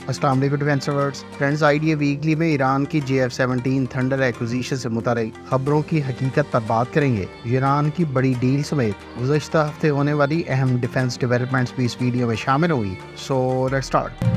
अस्सलाम वालेकुम defence lovers friends, idea weekly में ईरान की JF-17 थंडर एक्विजिशन से मुताल्लिक खबरों की हकीकत पर बात करेंगे। ईरान की बड़ी डील समेत गुज़श्ता हफ्ते होने वाली अहम डिफेंस डेवलपमेंट्स भी इस वीडियो में शामिल होंगी। So let's start.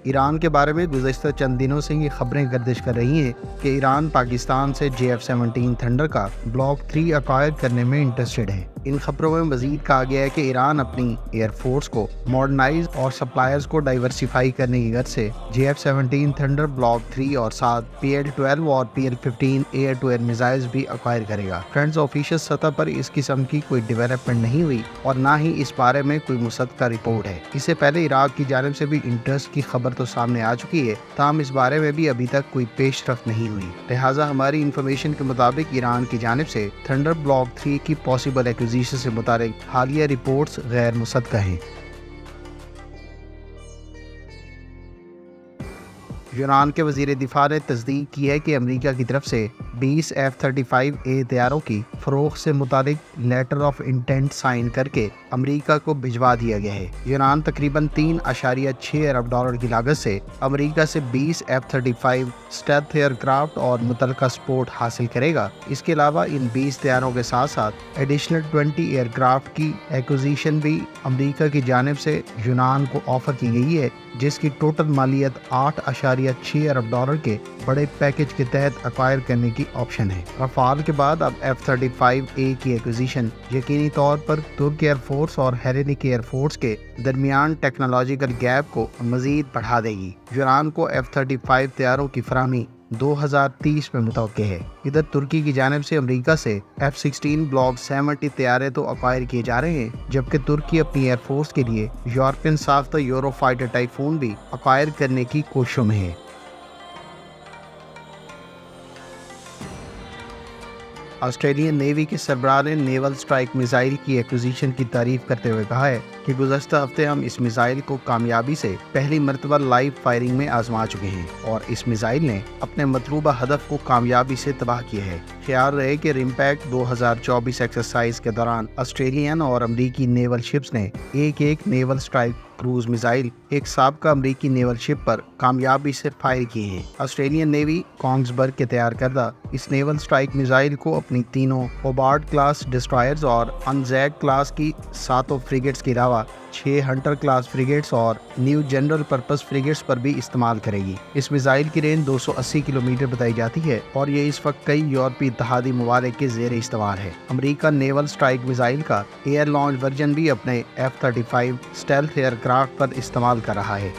ईरान के बारे में गुज़श्ता चंद दिनों से ये खबरें गर्दिश कर रही हैं कि ईरान पाकिस्तान से JF-17 थंडर का ब्लॉक 3 अक्वायर करने में इंटरेस्टेड है। इन खबरों में मजीद कहा गया है कि ईरान अपनी एयरफोर्स को मॉडर्नाइज और सप्लायर्स को डाइवर्सिफाई करने की गर्ज से JF-17 थंडर ब्लॉक 3 और साथ PL-12 और PL-15 air to air missiles भी अक्वायर करेगा। फ्रेंड्स, ऑफिशियल सतह पर इस किस्म की कोई डेवलपमेंट नहीं हुई और ना ही इस बारे में कोई मुसद्दक़ा रिपोर्ट है। इससे पहले इराक की जानिब से भी इंटरेस्ट की खबर तो सामने आ चुकी है, ताहम इस बारे में भी अभी तक कोई पेशरफ्त नहीं हुई। लिहाजा हमारी इंफॉर्मेशन के मुताबिक ईरान की जानिब से थंडर ब्लॉक 3 की पॉसिबल एक्विजिशन से मुताबिक हालिया रिपोर्ट्स गैर मुसद्दक़ा हैं। यूनान के वज़ीर दिफा ने तस्दीक की है कि अमेरिका की तरफ से 20 F-35A तैयारों की फ़रोख्त से मुतालिक लेटर ऑफ इंटेंट साइन करके अमेरिका को भिजवा दिया गया है। यूनान तकरीबन 3.6 अरब डॉलर की लागत से अमेरिका से 20 F-35 स्टेल्थ एयरक्राफ्ट और मुतल्लिका सपोर्ट हासिल करेगा। इसके अलावा इन 20 तैयारों के साथ साथ एडिशनल 20 एयरक्राफ्ट की एक्विजिशन भी अमेरिका की जानिब से यूनान को ऑफर की गई है, जिसकी टोटल मालियत 8.6 अरब डॉलर के बड़े पैकेज के तहत अक्वायर करने की ऑप्शन है। रफाल के बाद अब F-35A की एक्विजिशन यकीनी तौर पर तुर्क एयरफोर्स और हेलेनिक एयरफोर्स के दरमियान टेक्नोलॉजिकल गैप को मजीद बढ़ा देगी। यूनान को F-35 तैयारों की फराहमी 2030 में मुतवक्के है। इधर तुर्की की जानिब से अमेरिका से F-16 ब्लॉक 70 तैयारे तो अक्वायर किए जा रहे हैं, जबकि तुर्की अपनी एयरफोर्स के लिए यूरोपियन साख्ता यूरो फाइटर टाइफून भी अक्वायर करने की कोशिशों में है। ऑस्ट्रेलियन नेवी के सरबराह ने नेवल स्ट्राइक मिसाइल की एक्विजिशन की तारीफ करते हुए कहा है कि गुज़श्ता हफ्ते हम इस मिसाइल को कामयाबी से पहली मरतबा लाइव फायरिंग में आजमा चुके हैं और इस मिसाइल ने अपने मतलूबा हदफ को कामयाबी से तबाह किया है। ख्याल रहे कि रिम्पैक्ट 2024 एक्सरसाइज के दौरान ऑस्ट्रेलियन और अमरीकी नेवल शिप्स ने एक नेवल स्ट्राइक क्रूज मिसाइल एक साबका अमरीकी नेवल शिप पर कामयाबी से फायर किए हैं। ऑस्ट्रेलियन नेवी कोंग्सबर्ग के तैयार करदा इस नेवल स्ट्राइक मिसाइल को अपनी तीनों होबार्ट क्लास डिस्ट्रॉयर्स और अनजैक क्लास की 7 फ्रिगेट्स के अलावा 6 हंटर क्लास फ्रिगेट्स और न्यू जनरल पर्पस फ्रिगेट्स पर भी इस्तेमाल करेगी। इस मिसाइल की रेंज 280 किलोमीटर बताई जाती है और ये इस वक्त कई यूरोपीय इत्तेहादी ममालिक के ज़ेर इस्तेमाल है। अमेरिका नेवल स्ट्राइक मिसाइल का एयर लॉन्च वर्जन भी अपने F-35 स्टेल्थ एयरक्राफ्ट पर इस्तेमाल कर रहा है।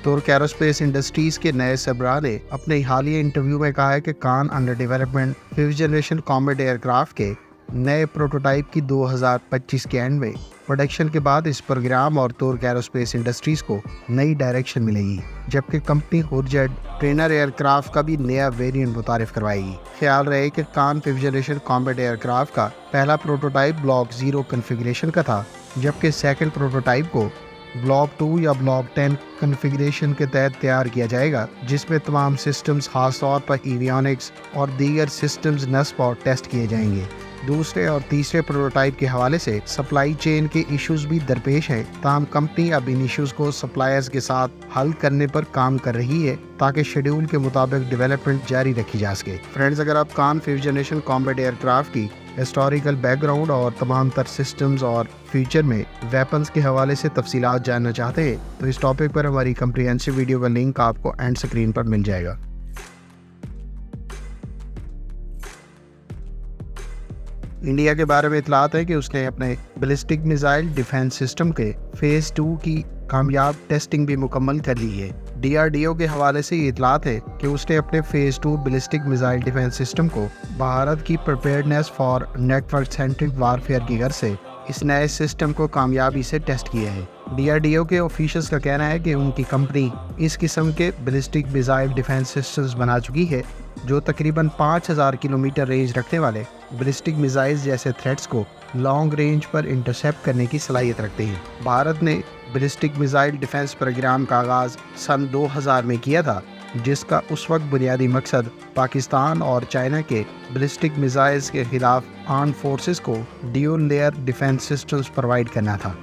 तुर्क एरोस्पेस इंडस्ट्रीज के नए सरबराह ने अपने हालिया इंटरव्यू में कहा है कि KAAN under development 5th generation combat aircraft के नए प्रोटोटाइप की 2025 के एंड में प्रोडक्शन के बाद इस प्रोग्राम और तुर्क एरोस्पेस इंडस्ट्रीज को नई डायरेक्शन मिलेगी, जबकि कंपनी हुरजेट ट्रेनर एयरक्राफ्ट का भी नया वेरिएंट मुतारिफ करवाएगी। ख्याल रहे कि कान 5th जनरेशन कॉम्बैट एयरक्राफ्ट का पहला प्रोटोटाइप ब्लॉक 0 कन्फिगरेशन का था, जबकि सेकंड प्रोटोटाइप को ब्लॉक 2 या ब्लॉक 10 कन्फिगरेशन के तहत तैयार किया जाएगा, जिसमें तमाम सिस्टम्स खास तौर पर एवियोनिक्स और दीगर सिस्टम्स नस्ब और टेस्ट किए जाएंगे। दूसरे और तीसरे प्रोटोटाइप के हवाले से सप्लाई चेन के इश्यूज भी दरपेश हैं, ताहम कंपनी अब इन इश्यूज को सप्लायर्स के साथ हल करने पर काम कर रही है ताकि शेड्यूल के मुताबिक डेवलपमेंट जारी रखी जा सके। फ्रेंड्स, अगर आप कान 5th जनरेशन कॉम्बैट एयरक्राफ्ट की हिस्टोरिकल बैकग्राउंड और तमाम तर सिस्टम्स और फ्यूचर में वेपन्स के हवाले से तफसीलात जानना चाहते हैं तो इस टॉपिक पर हमारी कम्प्रिहेंसिव वीडियो का लिंक आपको एंड स्क्रीन पर मिल जाएगा। इंडिया के बारे में इतलात है कि उसने अपने बैलिस्टिक मिसाइल डिफेंस सिस्टम के फेज़ 2 की कामयाब टेस्टिंग भी मुकम्मल कर ली है। DRDO के हवाले से ये इतलात है कि उसने अपने phase 2 ballistic missile defence system को भारत की preparedness for network centric warfare की गर्ज से इस नए सिस्टम को कामयाबी से टेस्ट किया है। DRDO کے آفیشلز کا کہنا ہے کہ ان کی کمپنی اس قسم کے بیلسٹک میزائل ڈیفنس سسٹمز بنا چکی ہے جو تقریباً 5000 کلومیٹر رینج رکھنے والے بیلسٹک میزائلز جیسے تھریٹس کو لانگ رینج پر انٹرسیپٹ کرنے کی صلاحیت رکھتے ہیں۔ بھارت نے بیلسٹک میزائل ڈیفنس پروگرام کا آغاز سن 2000 میں کیا تھا، جس کا اس وقت بنیادی مقصد پاکستان اور چائنا کے بیلسٹک میزائلز کے خلاف آرمڈ فورسز کو dual layer defense systems provide کرنا تھا۔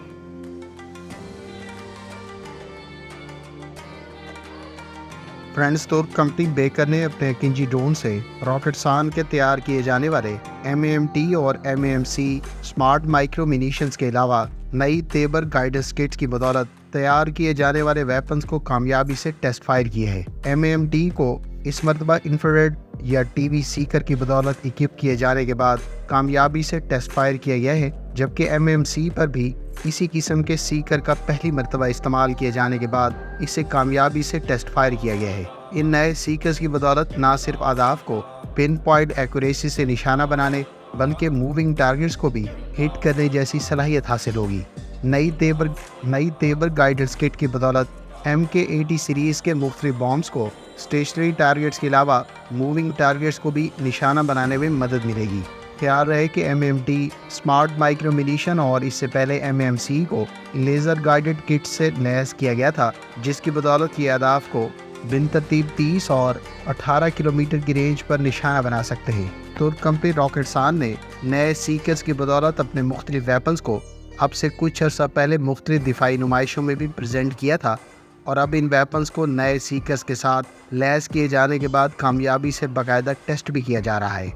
فرینڈز، ترک کمپنی بیکر نے اپنے کنجی ڈرون سے راکٹسان کے تیار کیے جانے والے MAMT اور MAMC اسمارٹ مائکرو منیشنز کے علاوہ نئی تیبر گائیڈنس کٹس کی بدولت تیار کیے جانے والے ویپنز کو کامیابی سے ٹیسٹ فائر کیے ہیں۔ MAMT کو اس مرتبہ انفرارڈ یا TV سیکر کی بدولت اکوپ کیے جانے کے بعد کامیابی سے ٹیسٹ فائر کیا گیا ہے، جبکہ MAMC پر بھی اسی قسم کے سیکر کا پہلی مرتبہ استعمال کیے جانے کے بعد اسے کامیابی سے ٹیسٹ فائر کیا گیا ہے۔ ان نئے سیکرز کی بدولت نہ صرف اہداف کو پن پوائنٹ ایکوریسی سے نشانہ بنانے بلکہ موونگ ٹارگٹس کو بھی ہٹ کرنے جیسی صلاحیت حاصل ہوگی۔ نئی تیبر گائیڈنس کٹ کی بدولت MK80 سیریز کے مختلف بامز کو اسٹیشنری ٹارگٹس کے علاوہ موونگ ٹارگٹس کو بھی نشانہ بنانے میں مدد ملے گی۔ خیال رہے کہ MAMT اسمارٹ مائکرو منیشن اور اس سے پہلے MAMC کو لیزر گائیڈڈ کٹ سے لیس کیا گیا تھا، جس کی بدولت یہ اہداف کو بن ترتیب 30 اور 18 کلومیٹر کی رینج پر نشانہ بنا سکتے ہیں۔ ترک کمپنی راکٹسان نے نئے سیکرز کی بدولت اپنے مختلف ویپنز کو اب سے کچھ عرصہ پہلے مختلف دفاعی نمائشوں میں بھی پریزنٹ کیا تھا، اور اب ان ویپنز کو نئے سیکرز کے ساتھ لیس کیے جانے کے بعد کامیابی سے باقاعدہ ٹیسٹ بھی کیا جا رہا ہے۔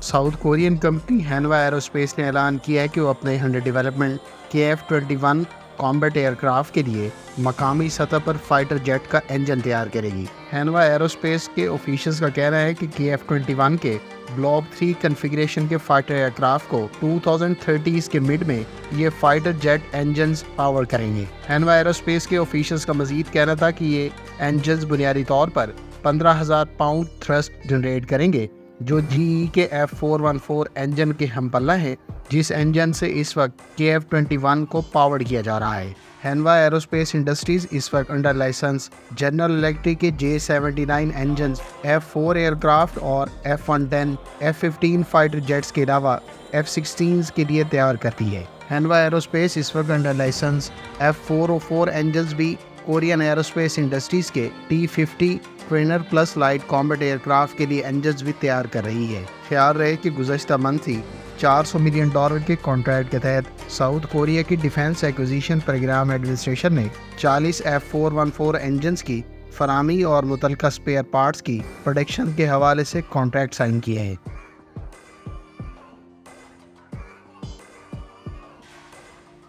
South Korean company Hanwha aerospace نے اعلان کیا ہے کہ وہ اپنے under development KF-21 combat aircraft کے لیے مقامی سطح پر فائٹر جیٹ کا انجن تیار کرے گی۔ ہینوا ایرو اسپیس کے آفیشلز کا کہنا ہے کہ KF-21 کے بلاک 3 کنفیگریشن کے فائٹر ایئر کرافٹ کو 2030 کے مڈ میں یہ فائٹر جیٹ انجنز پاور کریں گے۔ ہینوا ایرو اسپیس کے آفیشلز کا مزید کہنا تھا کہ یہ انجنز بنیادی طور پر 15,000 پاؤنڈ تھرسٹ جنریٹ کریں گے، جو GE کے F414 انجن کے ہم پلہ ہیں، جس انجن سے اس وقت KF-21 کو پاورڈ کیا جا رہا ہے۔ ہینوا ایرو اسپیس انڈسٹریز اس وقت انڈر لائسنس جنرل الیکٹرک کے J79 engines F4 year craft اور F110 F15 فائٹر جیٹس کے علاوہ F16 کے لیے تیار کرتی ہے۔ ہینوا ایرو اسپیس اس وقت انڈر لائسنس F404 انجنز بھی کورین ایرو اسپیس انڈسٹریز کے T50 trainer plus light combat aircraft کے لیے انجنز بھی تیار کر رہی ہے۔ خیال رہے کہ گزشتہ منتھ ہی $400 ملین کے کانٹریکٹ کے تحت ساؤتھ کوریا کی ڈیفنس ایکوزیشن پروگرام ایڈمنسٹریشن نے 40 F414 انجنز کی فراہمی اور متعلقہ اسپیئر پارٹس کی پروڈکشن کے حوالے سے کانٹریکٹ سائن کیے ہیں۔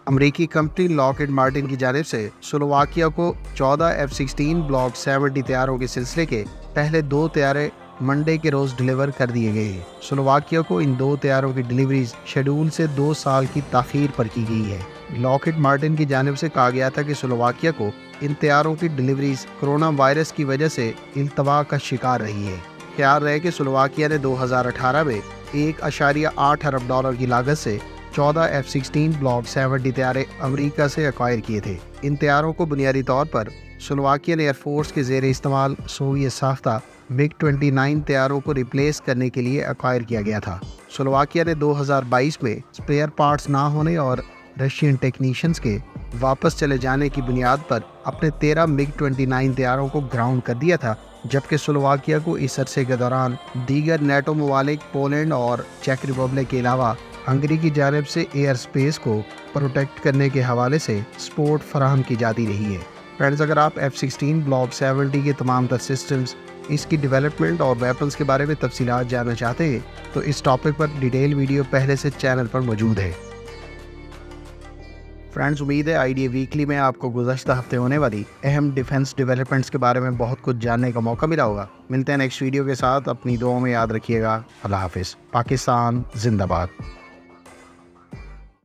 امریکی کمپنی لاکہیڈ مارٹن کی جانب سے سلوواکیہ کو 14 F-16 بلاک 70 طیاروں کے سلسلے کے پہلے 2 طیارے منڈے کے روز ڈیلیور کر دیے گئے ہیں۔ سلوواکیہ کو ان 2 طیاروں کی ڈیلیوریز شیڈول سے 2 سال کی تاخیر پر کی گئی ہے۔ لاکہیڈ مارٹن کی جانب سے کہا گیا تھا کہ سلوواکیہ کو ان طیاروں کی ڈیلیوریز کرونا وائرس کی وجہ سے التوا کا شکار رہی ہے۔ خیال رہے کہ سلوواکیہ نے 2018 میں $1.8 ارب کی لاگت سے 14 F-16 بلاک 70 طیارے امریکہ سے ایکوائر کیے تھے۔ ان طیاروں کو بنیادی طور پر سلوواکین ایئر فورس کے زیر استعمال سوویت ساختہ MiG-29 طیاروں کو ریپلیس کرنے کے لیے ایکوائر کیا گیا تھا۔ سلوواکیہ نے 2022 میں اسپیئر پارٹس نہ ہونے اور رشین ٹیکنیشینز کے واپس چلے جانے کی بنیاد پر اپنے 13 MiG-29 طیاروں کو گراؤنڈ کر دیا تھا، جبکہ سلوواکیہ کو اس عرصے کے دوران دیگر نیٹو ممالک پولینڈ اور چیک ریپبلک کے علاوہ ہنگری کی جانب سے ایئر سپیس کو پروٹیکٹ کرنے کے حوالے سے سپورٹ فراہم کی جاتی رہی ہے۔ فرینڈز، اگر آپ F-16 بلاک 70 کے تمام تر سسٹمز، اس کی ڈیولپمنٹ اور ویپنز کے بارے میں تفصیلات جاننا چاہتے ہیں تو اس ٹاپک پر ڈیٹیل ویڈیو پہلے سے چینل پر موجود ہے۔ فرینڈز، امید ہے آئیڈیا ویکلی میں آپ کو گزشتہ ہفتے ہونے والی اہم ڈیفنس ڈیولپمنٹس کے بارے میں بہت کچھ جاننے کا موقع ملا ہوگا۔ ملتے ہیں نیکسٹ ویڈیو کے ساتھ، اپنی دعاؤں میں یاد رکھیے گا۔ اللہ حافظ۔ پاکستان زندہ باد۔